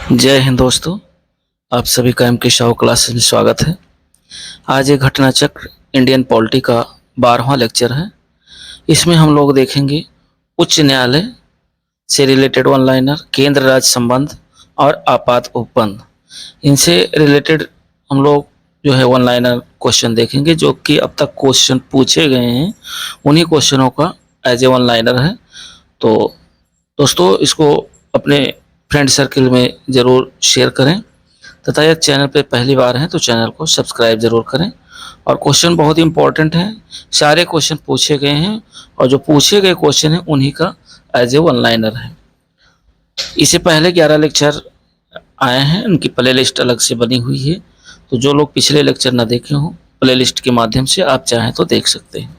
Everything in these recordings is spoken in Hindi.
जय हिंद दोस्तों। आप सभी का एम के शाह क्लासेस में स्वागत है। आज एक घटना चक्र इंडियन पॉलिटी का 12वां लेक्चर है। इसमें हम लोग देखेंगे उच्च न्यायालय से रिलेटेड वन लाइनर, केंद्र राज्य संबंध और आपात उपबंध। इनसे रिलेटेड हम लोग जो है वन लाइनर क्वेश्चन देखेंगे, जो कि अब तक क्वेश्चन पूछे गए हैं उन्हीं क्वेश्चनों का एज ए वन लाइनर है। तो दोस्तों, इसको अपने फ्रेंड सर्किल में ज़रूर शेयर करें तथा यह चैनल पे पहली बार है तो चैनल को सब्सक्राइब ज़रूर करें। और क्वेश्चन बहुत इंपॉर्टेंट है, सारे क्वेश्चन पूछे गए हैं और जो पूछे गए क्वेश्चन हैं उन्हीं का एज ए वन लाइनर है। इससे पहले 11 लेक्चर आए हैं, उनकी प्ले लिस्ट अलग से बनी हुई है, तो जो लोग पिछले लेक्चर ना देखे हों प्ले लिस्ट के माध्यम से आप चाहें तो देख सकते हैं।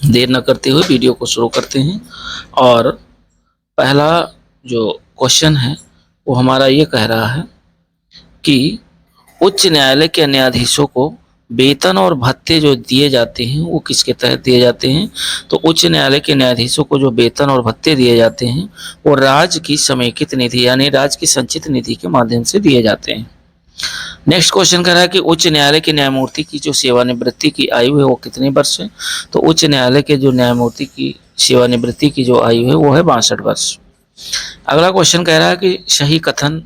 देर न करते हुए वीडियो को शुरू करते हैं। और पहला जो क्वेश्चन है वो हमारा ये कह रहा है कि उच्च न्यायालय के न्यायाधीशों को वेतन और भत्ते जो दिए जाते हैं वो किसके तहत दिए जाते हैं। तो उच्च न्यायालय के न्यायाधीशों को जो वेतन और भत्ते दिए जाते हैं वो राज्य की समेकित निधि यानी राज्य की संचित निधि के माध्यम से दिए जाते हैं। नेक्स्ट क्वेश्चन कह रहा है कि उच्च न्यायालय के न्यायमूर्ति की जो सेवानिवृत्ति की आयु है वो कितने वर्ष है। तो उच्च न्यायालय के जो न्यायमूर्ति की सेवानिवृत्ति की जो आयु है वो है 62 वर्ष। अगला क्वेश्चन कह रहा है कि सही कथन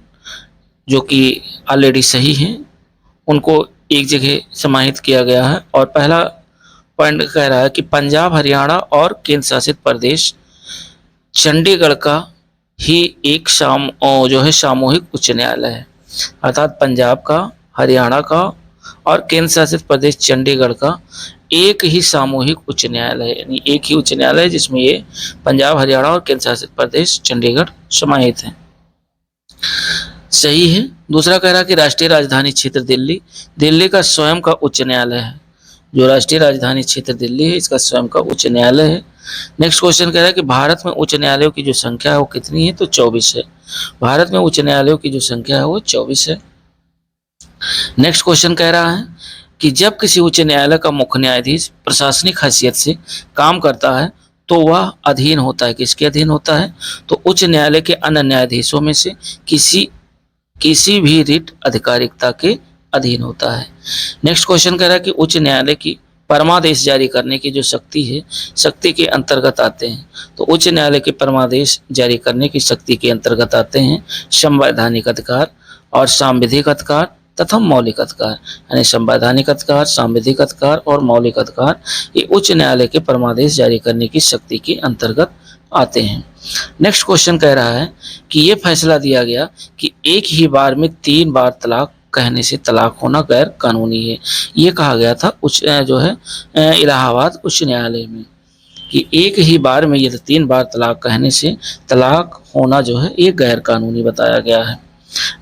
जो कि ऑलरेडी सही है उनको एक जगह समाहित किया गया है। और पहला पॉइंट कह रहा है कि पंजाब, हरियाणा और केंद्र शासित प्रदेश चंडीगढ़ का ही एक सामूहिक उच्च न्यायालय है। अर्थात पंजाब का, हरियाणा का और केंद्र शासित प्रदेश चंडीगढ़ का एक ही सामूहिक उच्च न्यायालय है, यानी एक ही उच्च न्यायालय जिसमें ये पंजाब, हरियाणा और केंद्र शासित प्रदेश चंडीगढ़ समाहित है। सही है। दूसरा कह रहा है कि राष्ट्रीय राजधानी क्षेत्र दिल्ली, दिल्ली का स्वयं का उच्च न्यायालय है। जो राष्ट्रीय राजधानी क्षेत्र दिल्ली है इसका स्वयं का उच्च न्यायालय है। नेक्स्ट क्वेश्चन कह रहा है कि भारत में उच्च न्यायालयों की जो संख्या है वो कितनी है। तो 24 है। भारत में उच्च न्यायालयों की जो संख्या है वो 24 है। नेक्स्ट क्वेश्चन कह रहा है कि जब किसी उच्च न्यायालय का मुख्य न्यायाधीश प्रशासनिक हैसियत से काम करता है तो वह अधीन होता है, किसके अधीन होता है। तो उच्च न्यायालय के अन्य न्यायाधीशों में से किसी भी रिट अधिकारिकता के अधीन होता है। नेक्स्ट क्वेश्चन कह रहा है कि उच्च न्यायालय की परमादेश जारी करने की जो शक्ति है, शक्ति के अंतर्गत आते हैं। तो उच्च न्यायालय के परमादेश जारी करने की शक्ति के अंतर्गत आते हैं संवैधानिक अधिकार और सांविधिक अधिकार तथा मौलिक अधिकार। यानी संवैधानिक अधिकार, सांविधिक अधिकार और मौलिक अधिकार ये उच्च न्यायालय के परमादेश जारी करने की शक्ति के अंतर्गत आते हैं। नेक्स्ट क्वेश्चन कह रहा है कि ये फैसला दिया गया कि एक ही बार में 3 बार तलाक कहने से तलाक होना गैर कानूनी है। ये कहा गया था इलाहाबाद उच्च न्यायालय में कि एक ही बार में ये 3 बार तलाक कहने से तलाक होना जो है ये गैर कानूनी बताया गया है।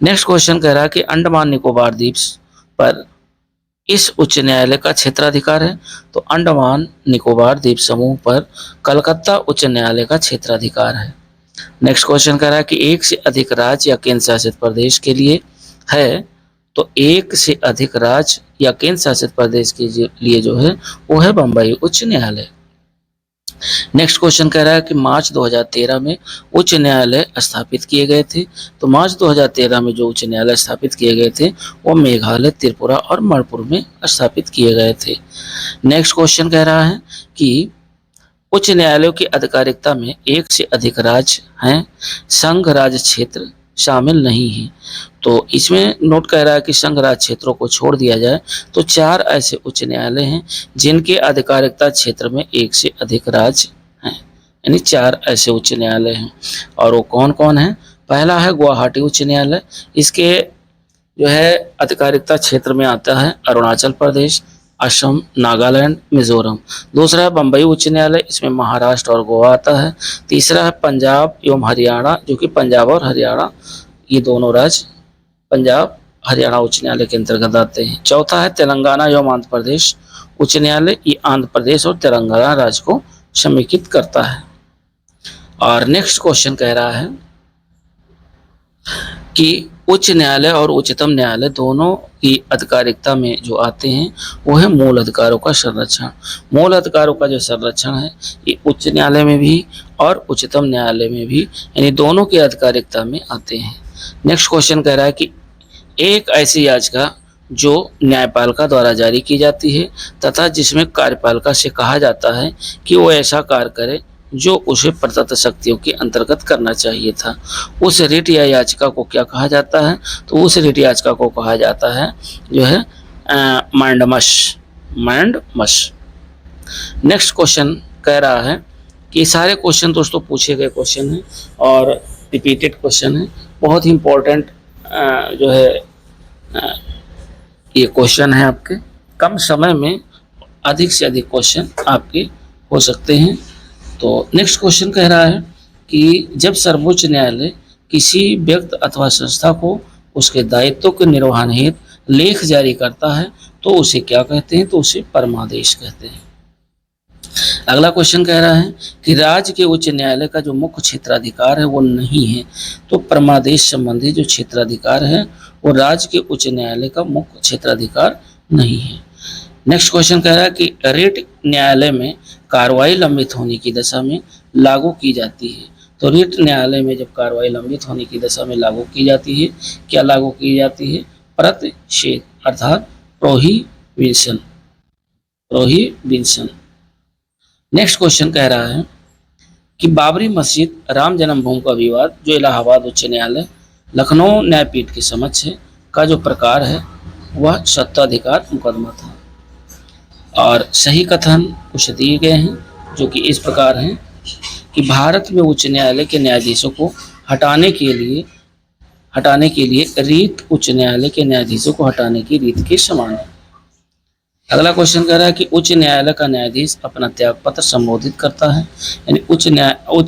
नेक्स्ट क्वेश्चन कह रहा है कि अंडमान निकोबार द्वीप पर इस उच्च न्यायालय का क्षेत्राधिकार है। तो अंडमान निकोबार द्वीप समूह पर कलकत्ता उच्च न्यायालय का क्षेत्राधिकार है। नेक्स्ट क्वेश्चन कह रहा है कि एक से अधिक राज्य या केंद्र शासित प्रदेश के लिए है। तो एक से अधिक राज्य या केंद्र शासित प्रदेश के लिए जो है वो है बम्बई उच्च न्यायालय। नेक्स्ट क्वेश्चन कह रहा है कि मार्च 2013 में उच्च न्यायालय स्थापित किए गए थे। तो मार्च 2013 में जो उच्च न्यायालय स्थापित किए गए थे वो मेघालय, त्रिपुरा और मणिपुर में स्थापित किए गए थे। नेक्स्ट क्वेश्चन कह रहा है कि उच्च न्यायालयों की अधिकारिकता में एक से अधिक राज्य हैं, संघ राज्य क्षेत्र शामिल नहीं है। तो इसमें नोट कह रहा है कि संघ राज्य क्षेत्रों को छोड़ दिया जाए तो 4 ऐसे उच्च न्यायालय हैं जिनके अधिकारिकता क्षेत्र में एक से अधिक राज्य हैं, यानी 4 ऐसे उच्च न्यायालय हैं। और वो कौन कौन है। पहला है गुवाहाटी उच्च न्यायालय, इसके जो है अधिकारिकता क्षेत्र में आता है अरुणाचल प्रदेश, असम, नागालैंड, मिजोरम। दूसरा है बम्बई उच्च न्यायालय, इसमें महाराष्ट्र और गोवा आता है। तीसरा है पंजाब एवं हरियाणा, जो कि पंजाब और हरियाणा ये दोनों राज्य पंजाब हरियाणा उच्च न्यायालय के अंतर्गत आते हैं। चौथा है तेलंगाना एवं आंध्र प्रदेश उच्च न्यायालय, ये आंध्र प्रदेश और तेलंगाना राज्य को समेकित करता है। और नेक्स्ट क्वेश्चन कह रहा है कि उच्च न्यायालय और उच्चतम न्यायालय दोनों की अधिकारिकता में जो आते हैं वो है मूल अधिकारों का संरक्षण। मूल अधिकारों का जो संरक्षण है ये उच्च न्यायालय में भी और उच्चतम न्यायालय में भी, यानी दोनों की अधिकारिकता में आते हैं। नेक्स्ट क्वेश्चन कह रहा है कि एक ऐसी याचिका जो न्यायपालिका द्वारा जारी की जाती है तथा जिसमें कार्यपालिका से कहा जाता है कि वो ऐसा कार्य करे जो उसे प्रदत्त शक्तियों के अंतर्गत करना चाहिए था, उस रिट या याचिका को क्या कहा जाता है? तो उस रिट याचिका को कहा जाता है जो है मैंडमस। नेक्स्ट क्वेश्चन कह रहा है कि सारे क्वेश्चन दोस्तों पूछे गए क्वेश्चन हैं और रिपीटेड क्वेश्चन है, बहुत ही इंपॉर्टेंट जो है ये क्वेश्चन है आपके। कम समय में अधिक से अधिक क्वेश्चन आपके हो सकते हैं। तो नेक्स्ट क्वेश्चन कह रहा है कि जब सर्वोच्च न्यायालय किसी व्यक्ति अथवा संस्था को उसके दायित्व के निर्वहन हेतु लेख जारी करता है तो उसे क्या कहते हैं? तो उसे परमादेश कहते हैं। अगला क्वेश्चन कह रहा है कि राज्य के उच्च न्यायालय का जो मुख्य क्षेत्राधिकार है वो नहीं है, तो परमादेश संबंधी जो क्षेत्राधिकार है वो राज्य के उच्च न्यायालय का मुख्य क्षेत्राधिकार नहीं है। नेक्स्ट क्वेश्चन कह रहा है कि रिट न्यायालय में कार्रवाई लंबित होने की दशा में लागू की जाती है, तो रिट न्यायालय में जब कार्रवाई लंबित होने की दशा में लागू की जाती है, क्या लागू की जाती है? प्रतिषेध अर्थात प्रोहिबिशन। नेक्स्ट क्वेश्चन कह रहा है कि बाबरी मस्जिद राम जन्मभूमि का विवाद जो इलाहाबाद उच्च न्यायालय लखनऊ न्यायपीठ के समक्ष है का जो प्रकार है वह सत्ताधिकार मुकदमा था। और सही कथन कुछ दिए गए हैं जो कि इस प्रकार हैं कि भारत में उच्च न्यायालय के न्यायाधीशों को हटाने के लिए रीत उच्च न्यायालय के न्यायाधीशों को हटाने की रीत के समान है। अगला क्वेश्चन कह रहा है कि उच्च न्यायालय का न्यायाधीश अपना त्यागपत्र संबोधित करता है, यानी उच्च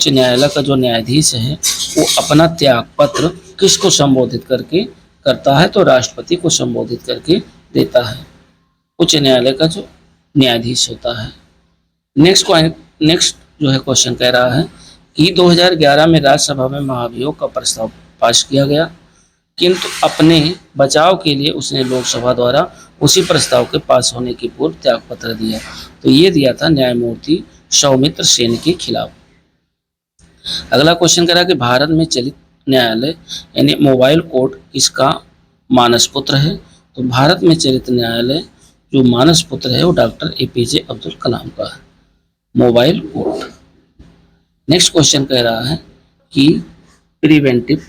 न्यायालय का जो न्यायाधीश है वो अपना त्यागपत्र किसको संबोधित करके करता है? तो राष्ट्रपति को संबोधित करके देता है, उच्च न्यायालय का जो न्यायाधीश होता है। नेक्स्ट जो है क्वेश्चन कह रहा है कि 2011 में राज्यसभा में महाभियोग का प्रस्ताव पास किया गया, किंतु अपने बचाव के लिए उसने लोकसभा द्वारा उसी प्रस्ताव के पास होने की पूर्व त्यागपत्र दिया, तो ये दिया था न्यायमूर्ति सौमित्र सेन के खिलाफ। अगला क्वेश्चन कह रहा है कि भारत में चलित न्यायालय यानी मोबाइल कोर्ट किसका मानस पुत्र है? तो भारत में चलित न्यायालय जो मानस पुत्र है वो डॉक्टर APJ अब्दुल कलाम का है, मोबाइल कोर्ट। नेक्स्ट क्वेश्चन कह रहा है कि प्रिवेंटिव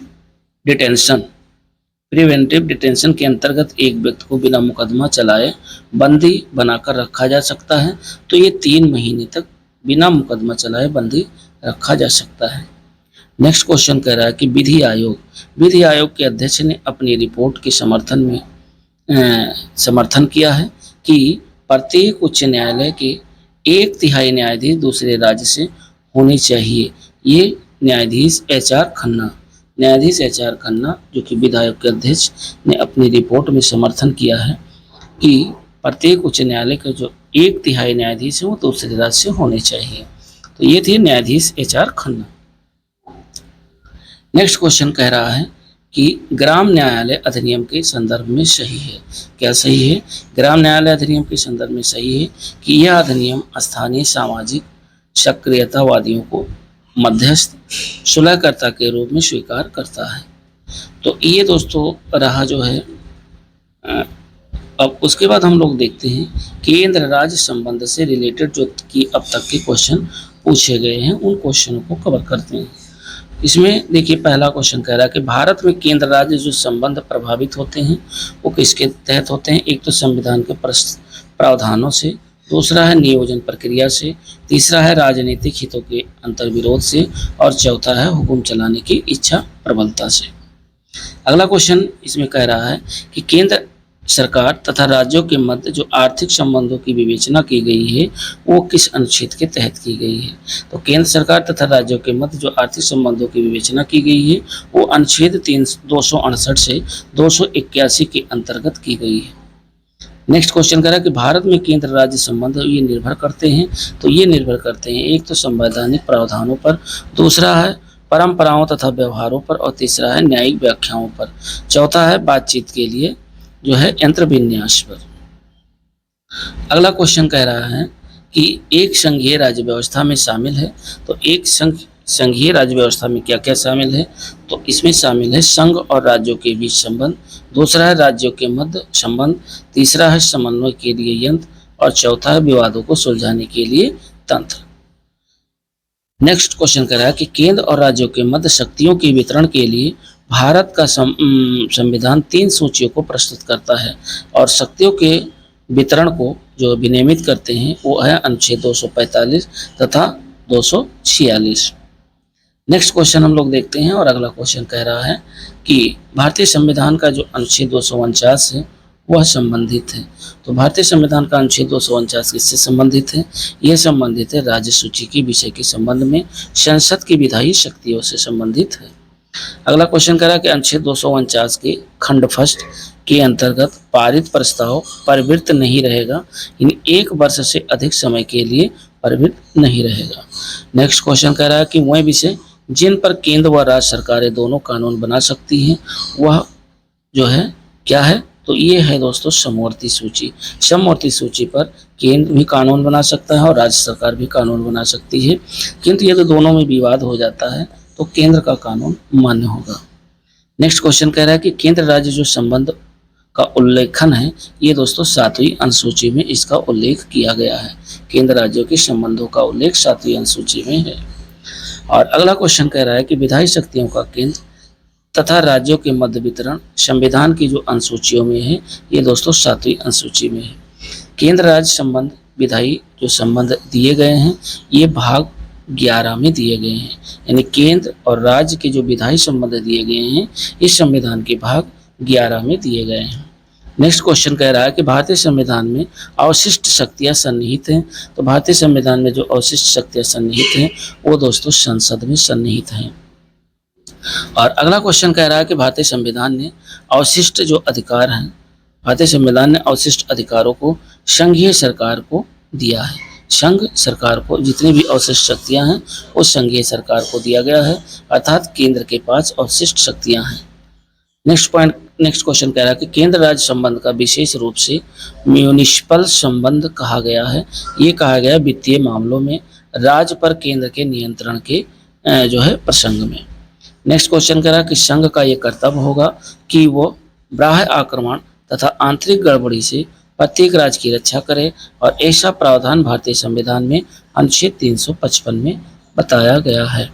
डिटेंशन के अंतर्गत एक व्यक्ति को बिना मुकदमा चलाए बंदी बनाकर रखा जा सकता है, तो ये 3 महीने तक बिना मुकदमा चलाए बंदी रखा जा सकता है। नेक्स्ट क्वेश्चन कह रहा है कि विधि आयोग के अध्यक्ष ने अपनी रिपोर्ट के समर्थन किया है कि प्रत्येक उच्च न्यायालय के 1/3 न्यायाधीश दूसरे राज्य से होने चाहिए। ये न्यायाधीश HR खन्ना जो कि विधि आयोग के अध्यक्ष ने अपनी रिपोर्ट में समर्थन किया है कि प्रत्येक उच्च न्यायालय के जो 1/3 न्यायाधीश हैं वो दूसरे राज्य से होने चाहिए, तो ये थे न्यायाधीश HR खन्ना। नेक्स्ट क्वेश्चन कह रहा है कि ग्राम न्यायालय अधिनियम के संदर्भ में सही है, क्या सही है? ग्राम न्यायालय अधिनियम के संदर्भ में सही है कि यह अधिनियम स्थानीय सामाजिक सक्रियतावादियों को मध्यस्थ सुलहकर्ता के रूप में स्वीकार करता है। तो ये दोस्तों रहा जो है। अब उसके बाद हम लोग देखते हैं केंद्र राज्य संबंध से रिलेटेड जो कि अब तक के क्वेश्चन पूछे गए हैं उन क्वेश्चनों को कवर करते हैं। इसमें देखिए पहला क्वेश्चन कह रहा है कि भारत में केंद्र राज्य जो संबंध प्रभावित होते हैं वो किसके तहत होते हैं? एक तो संविधान के प्रावधानों से, दूसरा है नियोजन प्रक्रिया से, तीसरा है राजनीतिक हितों के अंतर्विरोध से और चौथा है हुक्म चलाने की इच्छा प्रबलता से। अगला क्वेश्चन इसमें कह रहा है कि केंद्र सरकार तथा राज्यों के मध्य जो आर्थिक संबंधों की विवेचना की गई है वो किस अनुच्छेद के तहत की गई है? तो केंद्र सरकार तथा राज्यों के मध्य जो आर्थिक संबंधों की विवेचना की गई है वो अनुच्छेद 268 से 281 के अंतर्गत की गई है। नेक्स्ट क्वेश्चन कह रहा है कि भारत में केंद्र राज्य संबंध ये निर्भर करते हैं, तो ये निर्भर करते हैं एक तो संवैधानिक प्रावधानों पर, दूसरा है परंपराओं तथा व्यवहारों पर और तीसरा है न्यायिक व्याख्याओं पर, चौथा है बातचीत के लिए जो है यंत्र विन्यास पर। अगला क्वेश्चन कह रहा है कि एक संघीय राज्य व्यवस्था में शामिल है, तो एक संघीय राज्य व्यवस्था में क्या क्या शामिल है, तो इसमें शामिल है संघ और राज्यों के बीच संबंध, दूसरा है राज्यों के मध्य संबंध, तीसरा है समन्वय के लिए यंत्र और चौथा है विवादों को सुलझाने के लिए तंत्र। नेक्स्ट क्वेश्चन कह रहा है कि केंद्र और राज्यों के मध्य शक्तियों के वितरण के लिए भारत का संविधान 3 सूचियों को प्रस्तुत करता है और शक्तियों के वितरण को जो विनियमित करते हैं वो है अनुच्छेद 245 तथा 246। नेक्स्ट क्वेश्चन हम लोग देखते हैं और अगला क्वेश्चन कह रहा है कि भारतीय संविधान का जो अनुच्छेद 249 है वह संबंधित है। तो भारतीय संविधान का अनुच्छेद 249 किससे संबंधित है? यह संबंधित है राज्य सूची के विषय के संबंध में संसद की विधायी शक्तियों से संबंधित है। अगला क्वेश्चन कह रहा है कि अनुच्छेद 249 के खंड फर्स्ट के अंतर्गत पारित प्रस्ताव परिवृत्त नहीं रहेगा, यानी 1 वर्ष से अधिक समय के लिए परिवृत्त नहीं रहेगा। नेक्स्ट क्वेश्चन कह रहा है कि वह विषय जिन पर केंद्र व राज्य सरकारें दोनों कानून बना सकती हैं वह जो है क्या है? तो ये है दोस्तों समवर्ती सूची। समवर्ती सूची पर केंद्र भी कानून बना सकता है और राज्य सरकार भी कानून बना सकती है, किंतु यदि दोनों में विवाद हो जाता है तो केंद्र का कानून मान्य होगा। नेक्स्ट क्वेश्चन कह रहा है कि केंद्र राज्य जो संबंध का उल्लेखन है, ये दोस्तों 7वीं अनुसूची में इसका उल्लेख किया गया है। केंद्र राज्यों के संबंधों का उल्लेख 7वीं अनुसूची में है। और अगला क्वेश्चन कह रहा है कि विधायी शक्तियों का केंद्र तथा राज्यों के मध्य वितरण संविधान की जो अनुसूचियों में है, ये दोस्तों 7वीं अनुसूची में है। केंद्र राज्य संबंध विधायी जो संबंध दिए गए हैं ये भाग 11 में दिए गए हैं, यानी केंद्र और राज्य के जो विधायी संबंध दिए गए हैं इस संविधान के भाग 11 में दिए गए हैं। नेक्स्ट क्वेश्चन कह रहा है कि भारतीय संविधान में अवशिष्ट शक्तियां सन्निहित हैं। तो भारतीय संविधान में जो अवशिष्ट शक्तियां सन्निहित हैं वो दोस्तों संसद में सन्निहित हैं। और अगला क्वेश्चन कह रहा है कि भारतीय संविधान ने अवशिष्ट जो अधिकार हैं, भारतीय संविधान ने अवशिष्ट अधिकारों को संघीय सरकार को दिया है। संघ सरकार को जितनी भी अवशिष्ट शक्तियां हैं वो संघीय सरकार को दिया गया है, अर्थात केंद्र के पास अवशिष्ट शक्तियां हैं। नेक्स्ट क्वेश्चन कह रहा है कि केंद्र राज्य संबंध का विशेष रूप से म्यूनिसिपल संबंध कहा गया है। ये कहा गया वित्तीय मामलों में राज्य पर केंद्र के नियंत्रण के जो है प्रसंग में। नेक्स्ट क्वेश्चन कह रहा है कि संघ का ये कर्तव्य होगा कि वो बाह्य आक्रमण तथा आंतरिक गड़बड़ी से प्रत्येक राज्य की रक्षा करे और ऐसा प्रावधान भारतीय संविधान में अनुच्छेद 355 में बताया गया है।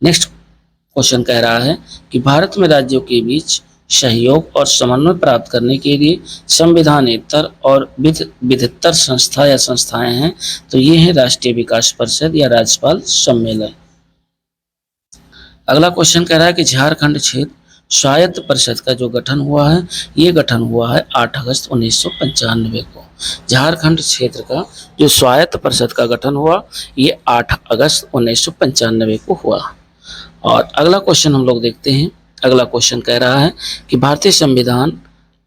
नेक्स्ट क्वेश्चन कह रहा है कि भारत में राज्यों के बीच सहयोग और समन्वय प्राप्त करने के लिए संविधानेतर और विधितर संस्था या संस्थाएं हैं। तो ये है राष्ट्रीय विकास परिषद या राज्यपाल सम्मेलन। अगला क्वेश्चन कह रहा है कि झारखंड क्षेत्र स्वायत्त परिषद का जो गठन हुआ है ये गठन हुआ है 8 अगस्त 1995 को। झारखंड क्षेत्र का जो स्वायत्त परिषद का गठन हुआ ये 8 अगस्त 1995 को हुआ। और अगला क्वेश्चन हम लोग देखते हैं। अगला क्वेश्चन कह रहा है कि भारतीय संविधान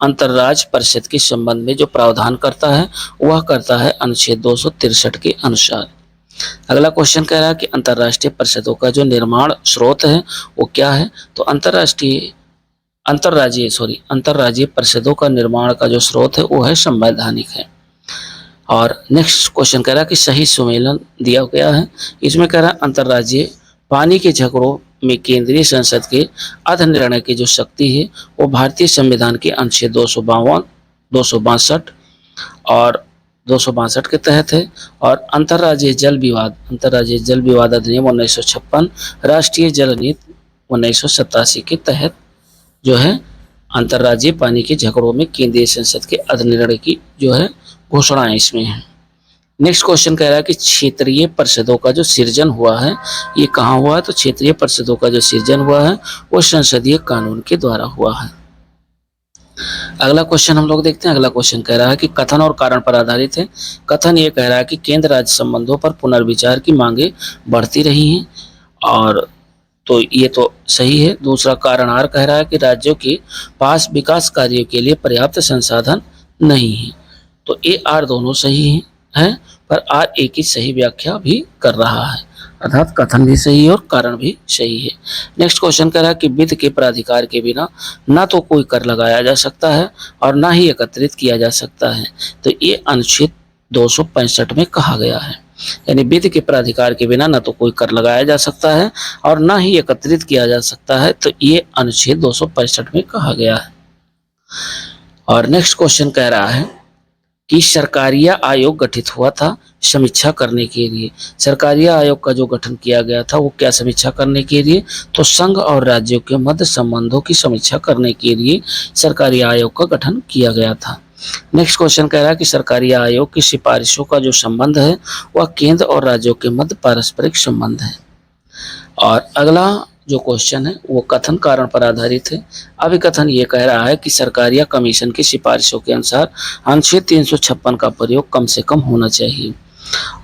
अंतर्राज्य परिषद के संबंध में जो प्रावधान करता है वह करता है अनुच्छेद 263 के अनुसार। अगला क्वेश्चन कह रहा है कि अंतर्राष्ट्रीय परिषदों का जो निर्माण स्रोत है वो क्या है? तो अंतर्राज्यीय परिषदों का निर्माण का जो स्रोत है वो है संवैधानिक है। और नेक्स्ट क्वेश्चन कह रहा है कि सही सुमेलन दिया गया है। इसमें कह रहा है अंतर्राज्यीय पानी के झगड़ों में केंद्रीय संसद के अर्ध निर्णय की जो शक्ति है वो भारतीय संविधान के अनुच्छेद 252, 262 और 262 के तहत है। और अंतर्राज्यीय जल विवाद अधिनियम 1956, राष्ट्रीय जल नीति 1987 के तहत जो है अंतर्राज्यीय पानी के झगड़ों में केंद्रीय संसद के अर्ध निर्णय की जो है घोषणाएं इसमें है। नेक्स्ट क्वेश्चन कह रहा है कि क्षेत्रीय परिषदों का जो सृजन हुआ है ये कहाँ हुआ है? तो क्षेत्रीय परिषदों का जो सृजन हुआ है वो संसदीय कानून के द्वारा हुआ है। अगला क्वेश्चन हम लोग देखते हैं। अगला क्वेश्चन कह रहा है कि कथन और कारण पर आधारित है। कथन ये कह रहा है कि केंद्र राज्य संबंधों पर पुनर्विचार की मांगे बढ़ती रही हैं, और तो ये तो सही है। दूसरा कारण आर कह रहा है कि राज्यों के पास विकास कार्यों के लिए पर्याप्त संसाधन नहीं है। तो ए आर दोनों सही है, पर आर ए की सही व्याख्या भी कर रहा है, अर्थात कथन भी सही है और कारण भी सही है। नेक्स्ट क्वेश्चन कह रहा है कि वित्त के प्राधिकार के बिना ना तो कोई कर लगाया जा सकता है और ना ही एकत्रित किया जा सकता है। तो ये अनुच्छेद 265 में कहा गया है। यानी विधि के प्राधिकार के बिना न तो कोई कर लगाया जा सकता है और न ही एकत्रित किया जा सकता है, तो ये अनुच्छेद 265 में कहा गया है। और नेक्स्ट क्वेश्चन कह रहा है कि सरकारिया आयोग गठित हुआ था समीक्षा करने के लिए। सरकारिया आयोग का जो गठन किया गया था वो क्या समीक्षा करने के लिए, तो संघ और राज्यों के मध्य संबंधों की समीक्षा करने के लिए सरकारिया आयोग का गठन किया गया था। नेक्स्ट क्वेश्चन कह रहा है कि सरकारिया आयोग की सिफारिशों का जो संबंध है वह केंद्र और राज्यों के मध्य पारस्परिक संबंध है। और अगला जो क्वेश्चन है वो कथन कारण पर आधारित है। अभिकथन ये कह रहा है कि सरकारिया कमीशन की सिफारिशों के अनुसार अनुच्छेद 356 का प्रयोग कम से कम होना चाहिए।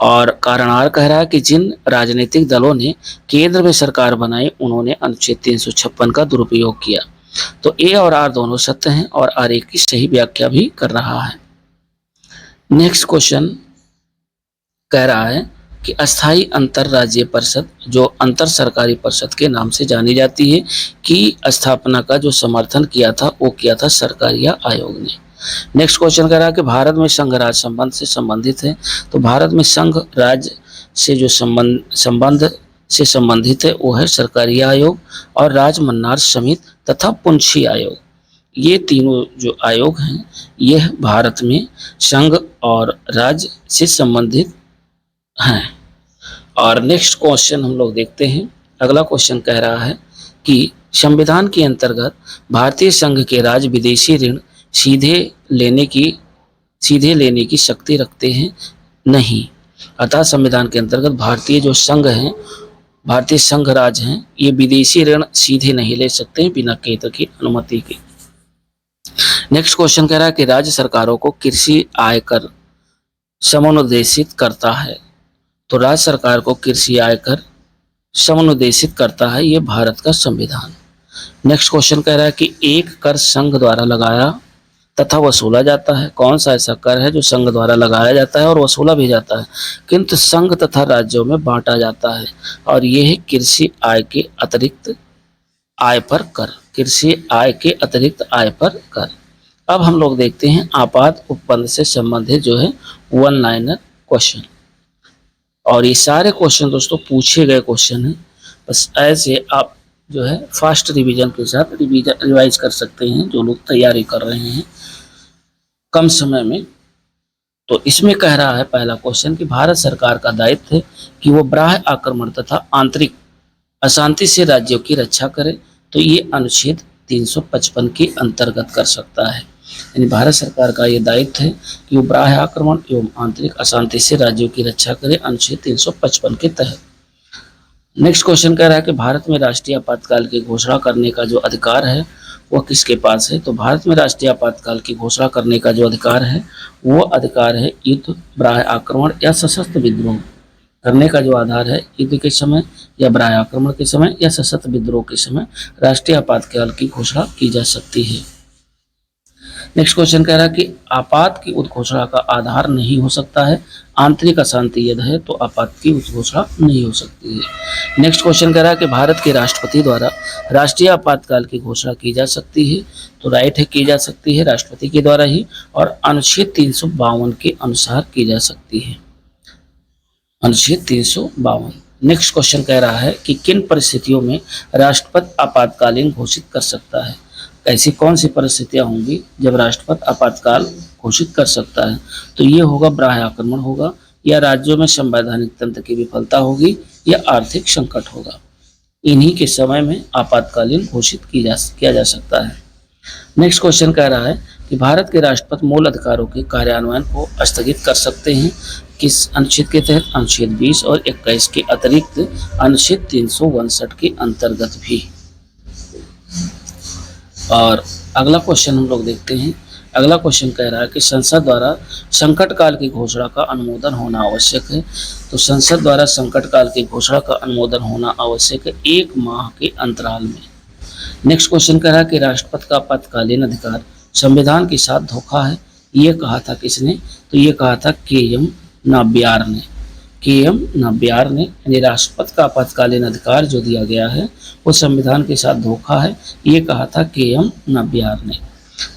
और कारण आर कह रहा है कि जिन राजनीतिक दलों ने केंद्र में सरकार बनाई उन्होंने अनुच्छेद 356 का दुरुपयोग किया। तो ए और आर दोनों सत्य हैं और आर ए की सही व्याख्या भी कर रहा है। नेक्स्ट क्वेश्चन कह रहा है कि अस्थाई अंतर राज्य परिषद जो अंतर सरकारी परिषद के नाम से जानी जाती है की स्थापना का जो समर्थन किया था वो किया था सरकारिया आयोग ने। नेक्स्ट क्वेश्चन कह रहा है कि भारत में संघ राज्य संबंध से संबंधित है। तो भारत में संघ राज्य से जो संबंध से संबंधित है वो है सरकारिया आयोग और राजमन्नार समिति तथा पुंछी आयोग। ये तीनों जो आयोग हैं यह भारत में संघ और राज्य से संबंधित हैं। और नेक्स्ट क्वेश्चन हम लोग देखते हैं। अगला क्वेश्चन कह रहा है कि संविधान के अंतर्गत भारतीय संघ के राज्य विदेशी ऋण सीधे लेने की शक्ति रखते हैं नहीं। अतः संविधान के अंतर्गत भारतीय जो संघ हैं, भारतीय संघ राज्य हैं, ये विदेशी ऋण सीधे नहीं ले सकते हैं बिना केंद्र की अनुमति के। नेक्स्ट क्वेश्चन कह रहा है कि राज्य सरकारों को कृषि आयकर समनुदेशित करता है। तो राज्य सरकार को कृषि आयकर समनुदेशित करता है ये भारत का संविधान। नेक्स्ट क्वेश्चन कह रहा है कि एक कर संघ द्वारा लगाया तथा वसूला जाता है। कौन सा ऐसा कर है जो संघ द्वारा लगाया जाता है और वसूला भी जाता है किंतु संघ तथा राज्यों में बांटा जाता है, और यह है कृषि आय के अतिरिक्त आय पर कर। कृषि आय के अतिरिक्त आय पर कर। अब हम लोग देखते हैं आपात उपबंध से संबंधित जो है वन लाइनर क्वेश्चन। और ये सारे क्वेश्चन दोस्तों पूछे गए क्वेश्चन हैं, बस ऐसे आप जो है फास्ट रिवीजन के साथ रिवाइज कर सकते हैं जो लोग तैयारी कर रहे हैं कम समय में। तो इसमें कह रहा है पहला क्वेश्चन कि भारत सरकार का दायित्व है कि वो बाह्य आक्रमण तथा आंतरिक अशांति से राज्यों की रक्षा करे। तो ये अनुच्छेद 355 के अंतर्गत कर सकता है। यानी भारत सरकार का ये दायित्व है कि वो बाह्य आक्रमण एवं आंतरिक अशांति से राज्यों की रक्षा करे अनुच्छेद 355 के तहत। नेक्स्ट क्वेश्चन कह रहा है कि भारत में राष्ट्रीय आपातकाल की घोषणा करने का जो अधिकार है वह किसके पास है। तो भारत में राष्ट्रीय आपातकाल की घोषणा करने का जो अधिकार है वो अधिकार है युद्ध, बाह्य आक्रमण या सशस्त्र विद्रोह करने का जो आधार है युद्ध के समय या बाह्य आक्रमण के समय या सशस्त्र विद्रोह के समय राष्ट्रीय आपातकाल की घोषणा की जा सकती है। नेक्स्ट क्वेश्चन कह रहा है कि आपात की उद्घोषणा का आधार नहीं हो सकता है आंतरिक अशांति यदि है तो आपात की उद्घोषणा नहीं हो सकती है। नेक्स्ट क्वेश्चन कह रहा है कि भारत के राष्ट्रपति द्वारा राष्ट्रीय आपातकाल की घोषणा की जा सकती है। तो राइट है, की जा सकती है राष्ट्रपति के द्वारा ही और अनुच्छेद 352 के अनुसार की जा सकती है। अनुच्छेद 352। नेक्स्ट क्वेश्चन कह रहा है कि किन परिस्थितियों में राष्ट्रपति आपातकालीन घोषित कर सकता है। ऐसी कौन सी परिस्थितियां होंगी जब राष्ट्रपति आपातकाल घोषित कर सकता है। तो ये होगा बाह्य आक्रमण होगा, या राज्यों में संवैधानिक तंत्र की विफलता होगी, या आर्थिक संकट होगा। इन्हीं के समय में आपातकालीन घोषित किया जा सकता है। नेक्स्ट क्वेश्चन कह रहा है कि भारत के राष्ट्रपति मूल अधिकारों के कार्यान्वयन को स्थगित कर सकते हैं किस अनुच्छेद के तहत। अनुच्छेद 20 और 21 के अतिरिक्त अनुच्छेद 362 के अंतर्गत भी। और अगला क्वेश्चन हम लोग देखते हैं। अगला क्वेश्चन कह रहा है कि संसद द्वारा संकट काल की घोषणा का अनुमोदन होना आवश्यक है। तो संसद द्वारा संकट काल की घोषणा का अनुमोदन होना आवश्यक है 1 माह के अंतराल में। नेक्स्ट क्वेश्चन कह रहा है कि राष्ट्रपति का आपातकालीन अधिकार संविधान के साथ धोखा है। ये कहा था किसने। तो ये कहा था के.एम. नाबियार ने। के.एम. नाबियार ने, यानी राष्ट्रपति का आपातकालीन अधिकार जो दिया गया है वो संविधान के साथ धोखा है, ये कहा था के.एम. नाबियार ने।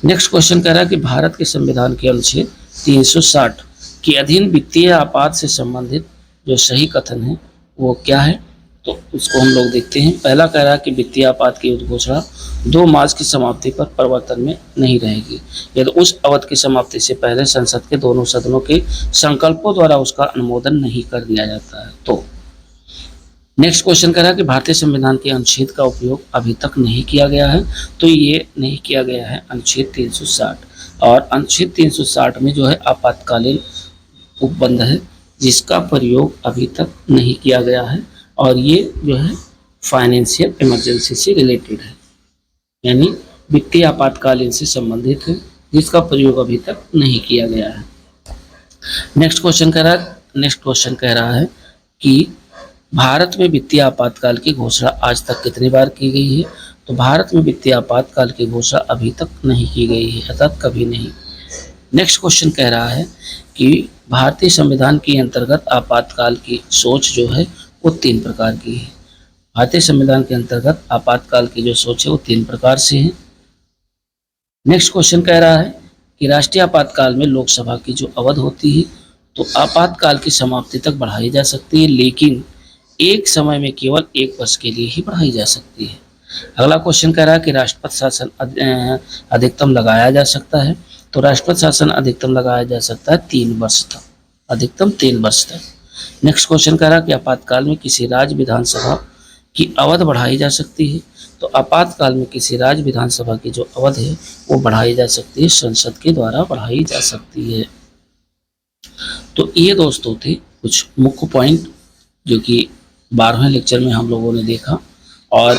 नेक्स्ट क्वेश्चन कह रहा है कि भारत के संविधान के अनुच्छेद 360 के अधीन वित्तीय आपात से संबंधित जो सही कथन है वो क्या है, तो उसको हम लोग देखते हैं। पहला कह रहा है कि वित्तीय आपात की उद्घोषणा 2 मार्च की समाप्ति पर प्रवर्तन में नहीं रहेगी यदि उस अवधि की समाप्ति से पहले संसद के दोनों सदनों के संकल्पों द्वारा उसका अनुमोदन नहीं कर दिया जाता है। तो नेक्स्ट क्वेश्चन कह रहा है कि भारतीय संविधान के अनुच्छेद का उपयोग अभी तक नहीं किया गया है, तो ये नहीं किया गया है अनुच्छेद 360, और अनुच्छेद 360 में जो है आपातकालीन उपबंध है जिसका प्रयोग अभी तक नहीं किया गया है, और ये जो है फाइनेंशियल इमरजेंसी से रिलेटेड है, यानी वित्तीय आपातकालीन से संबंधित है जिसका प्रयोग अभी तक नहीं किया गया है। नेक्स्ट क्वेश्चन कह रहा है कि भारत में वित्तीय आपातकाल की घोषणा आज तक कितनी बार की गई है, तो भारत में वित्तीय आपातकाल की घोषणा अभी तक नहीं की गई है, अर्थात कभी नहीं। नेक्स्ट क्वेश्चन कह रहा है कि भारतीय संविधान के अंतर्गत आपातकाल की सोच जो है वो 3 प्रकार की है। भारतीय संविधान के अंतर्गत आपातकाल की जो सोच है वो 3 प्रकार से है। नेक्स्ट क्वेश्चन कह रहा है कि राष्ट्रीय आपातकाल में लोकसभा की जो अवधि होती है तो आपातकाल की समाप्ति तक बढ़ाई जा सकती है, लेकिन एक समय में केवल 1 वर्ष के लिए ही बढ़ाई जा सकती है। अगला क्वेश्चन कह रहा है कि राष्ट्रपति शासन अधिकतम लगाया जा सकता है, तो राष्ट्रपति शासन अधिकतम लगाया जा सकता है 3 वर्ष तक, अधिकतम 3 वर्ष तक। नेक्स्ट क्वेश्चन कह रहा है कि आपातकाल में किसी राज्य विधानसभा की अवधि बढ़ाई जा सकती है, तो आपातकाल में किसी राज्य विधानसभा की जो अवधि है वो बढ़ाई जा सकती है, संसद के द्वारा बढ़ाई जा सकती है। तो ये दोस्तों थे कुछ मुख्य पॉइंट जो कि 12वें लेक्चर में हम लोगों ने देखा, और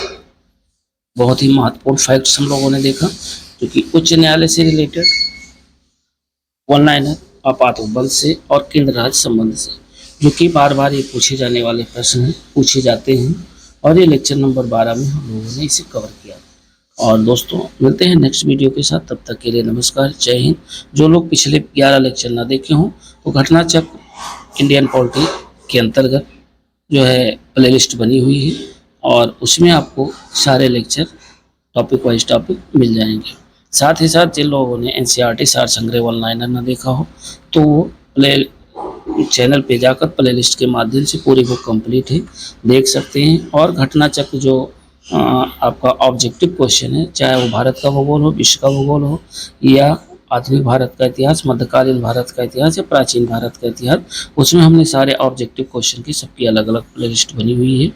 बहुत ही महत्वपूर्ण फैक्ट्स हम लोगों ने देखा जो कि उच्च न्यायालय से रिलेटेड, वन लाइनर, आपात उपबंध से और केंद्र राज्य संबंध से, जो कि बार बार ये पूछे जाने वाले प्रश्न हैं, पूछे जाते हैं, और ये लेक्चर नंबर 12 में हम लोगों ने इसे कवर किया। और दोस्तों मिलते हैं नेक्स्ट वीडियो के साथ, तब तक के लिए नमस्कार, जय हिंद। जो लोग पिछले 11 लेक्चर ना देखे हों तो घटना चक्र इंडियन पॉलिटी के अंतर्गत जो है प्लेलिस्ट बनी हुई है, और उसमें आपको सारे लेक्चर टॉपिक वाइज टॉपिक मिल जाएंगे। साथ ही साथ जिन लोगों ने एनसीईआरटी सार संग्रह वन लाइनर ना देखा हो तो वो चैनल पे जाकर प्लेलिस्ट के माध्यम से पूरी बुक कंप्लीट है, देख सकते हैं। और घटना चक्र जो आपका ऑब्जेक्टिव क्वेश्चन है, चाहे वो भारत का भूगोल हो, विश्व का भूगोल हो, या आधुनिक भारत का इतिहास, मध्यकालीन भारत का इतिहास या प्राचीन भारत का इतिहास, उसमें हमने सारे ऑब्जेक्टिव क्वेश्चन की सबकी अलग अलग प्लेलिस्ट बनी हुई है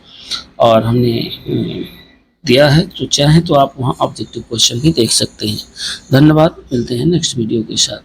और हमने दिया है, तो चाहे तो आप वहाँ ऑब्जेक्टिव क्वेश्चन भी देख सकते हैं। धन्यवाद, मिलते हैं नेक्स्ट वीडियो के साथ।